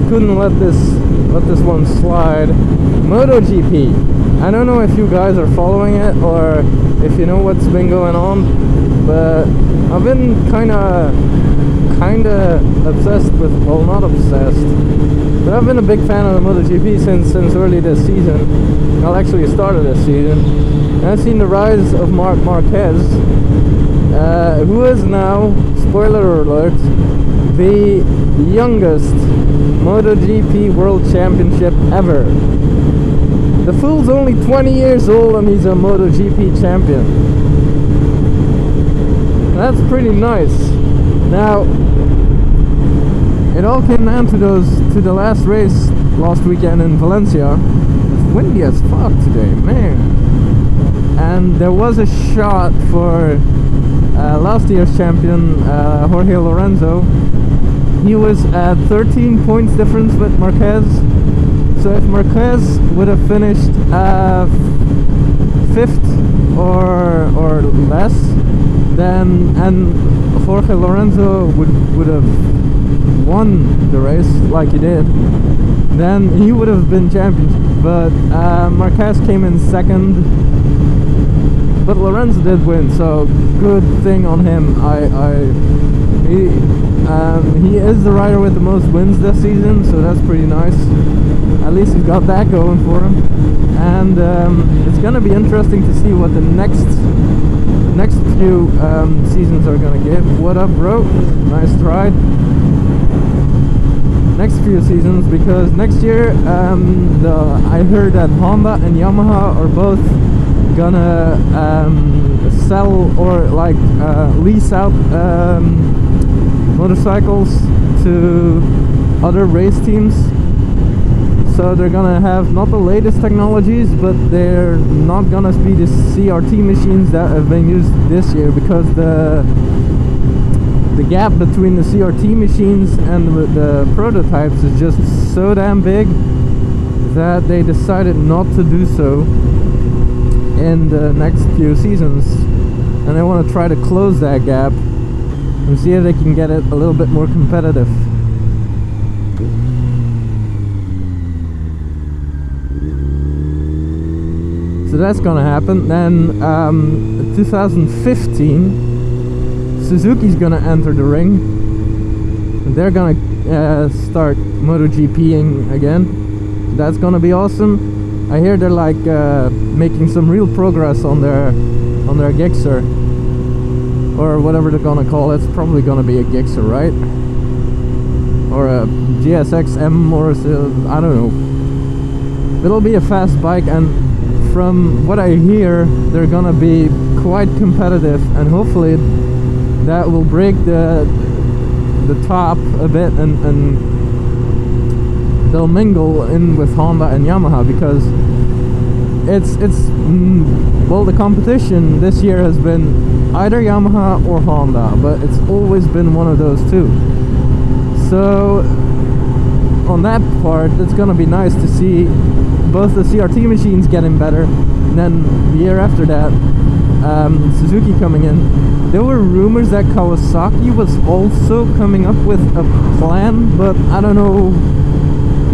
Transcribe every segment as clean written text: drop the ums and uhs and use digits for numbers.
couldn't let this one slide. MotoGP. I don't know if you guys are following it or if you know what's been going on, but I've been kinda obsessed with, well, not obsessed, but I've been a big fan of the MotoGP since early this season. Well, actually started this season. And I've seen the rise of Marc Marquez, who is now, spoiler alert, the youngest MotoGP World Championship ever. The fool's only 20 years old and he's a MotoGP champion. That's pretty nice. Now, it all came down to the last race last weekend in Valencia. It's windy as fuck today, man. And there was a shot for last year's champion, Jorge Lorenzo. He was at 13 points difference with Marquez. So if Marquez would have finished 5th or less, then, and Jorge Lorenzo would have won the race like he did, then he would have been champion. But Marquez came in 2nd, but Lorenzo did win, so good thing on him. He is the rider with the most wins this season, so that's pretty nice. At least he's got that going for him. And it's gonna be interesting to see what the next few seasons are gonna give. What up, bro? Nice try. Next few seasons, because next year I heard that Honda and Yamaha are both gonna sell or like lease out motorcycles to other race teams. So they're gonna have not the latest technologies, but they're not gonna be the CRT machines that have been used this year, because the gap between the CRT machines and the prototypes is just so damn big that they decided not to do so in the next few seasons, and they want to try to close that gap and see if they can get it a little bit more competitive. So that's gonna happen. Then 2015 Suzuki's gonna enter the ring. They're gonna start MotoGPing again. That's gonna be awesome. I hear they're like making some real progress on their Gixxer, or whatever they're gonna call it. It's probably gonna be a Gixxer, right? Or a GSX-M, or I don't know. It'll be a fast bike, and from what I hear, they're gonna be quite competitive, and hopefully that will break the top a bit, and they'll mingle in with Honda and Yamaha, because it's well, the competition this year has been either Yamaha or Honda, but it's always been one of those two. So on that part, it's gonna be nice to see both the CRT machines getting better, and then the year after that, Suzuki coming in. There were rumors that Kawasaki was also coming up with a plan, but I don't know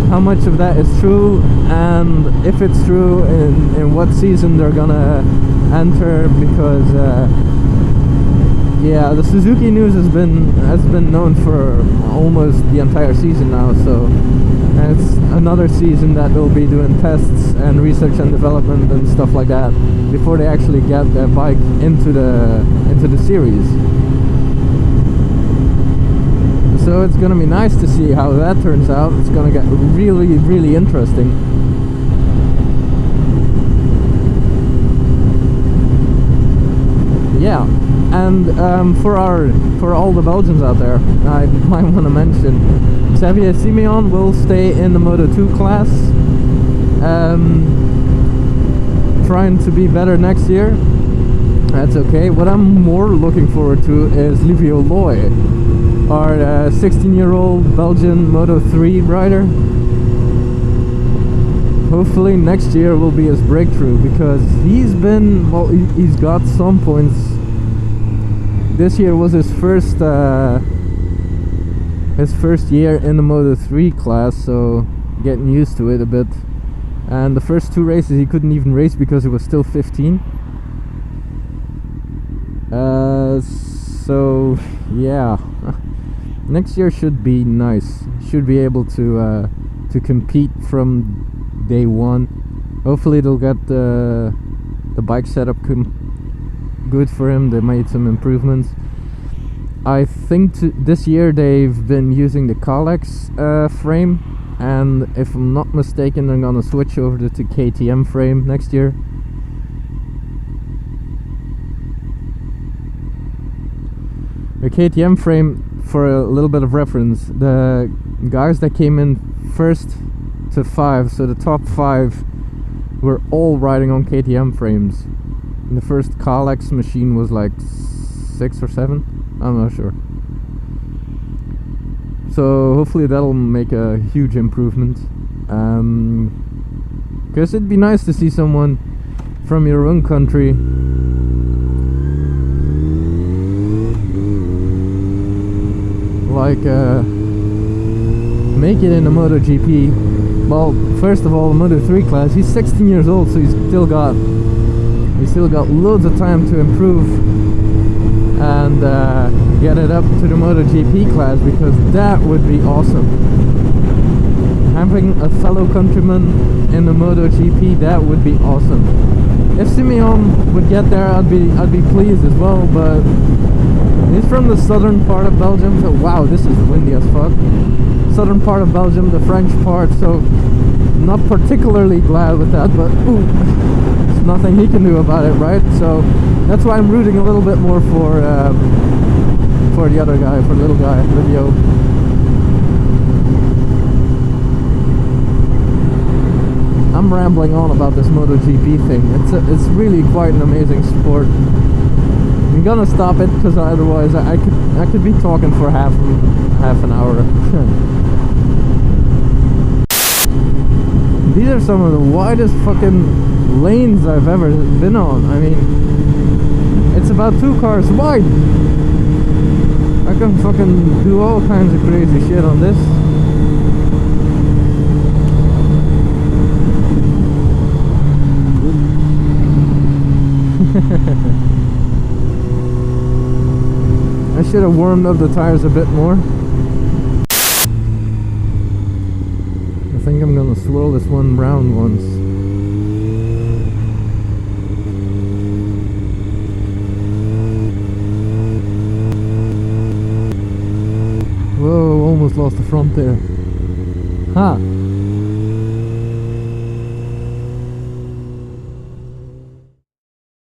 how much of that is true, and if it's true, in what season they're gonna enter, because yeah, the Suzuki news has been known for almost the entire season now, so it's another season that they'll be doing tests and research and development and stuff like that before they actually get their bike into the series. So it's gonna be nice to see how that turns out. It's gonna get really, really interesting. Yeah, and for all the Belgians out there, I might want to mention Xavier Simeon will stay in the Moto2 class, trying to be better next year. That's okay. What I'm more looking forward to is Livio Loy, our 16-year-old Belgian Moto3 rider. Hopefully next year will be his breakthrough, because he's got some points. This year was his first his first year in the Moto3 class, so getting used to it a bit. And the first 2 races he couldn't even race because he was still 15. So yeah, next year should be nice. Should be able to compete from day one. Hopefully they'll get the bike setup good for him. They made some improvements. I think this year they've been using the congratz frame, and if I'm not mistaken they're gonna switch over to KTM frame next year. The KTM frame, for a little bit of reference, the guys that came in first to 5, so the top 5 were all riding on KTM frames. And the first congratz machine was like 6 or 7, I'm not sure. So hopefully that'll make a huge improvement. Because it'd be nice to see someone from your own country like make it in the MotoGP. Well, first of all, the Moto3 class, he's 16 years old, so he's still got loads of time to improve and get it up to the MotoGP class, because that would be awesome. Having a fellow countryman in the MotoGP, that would be awesome. If Simeon would get there, I'd be pleased as well, but he's from the southern part of Belgium, so wow, this is windy as fuck. Southern part of Belgium, the French part, so not particularly glad with that, but ooh, there's nothing he can do about it, right? So that's why I'm rooting a little bit more for the other guy, for the little guy, Livio. I'm rambling on about this MotoGP thing. It's really quite an amazing sport. I'm gonna stop it because otherwise I could be talking for half an hour. These are some of the widest fucking lanes I've ever been on. I mean, it's about 2 cars wide. I can fucking do all kinds of crazy shit on this. I should have warmed up the tires a bit more. I think I'm gonna swirl this one round once. Whoa, almost lost the front there. Ha!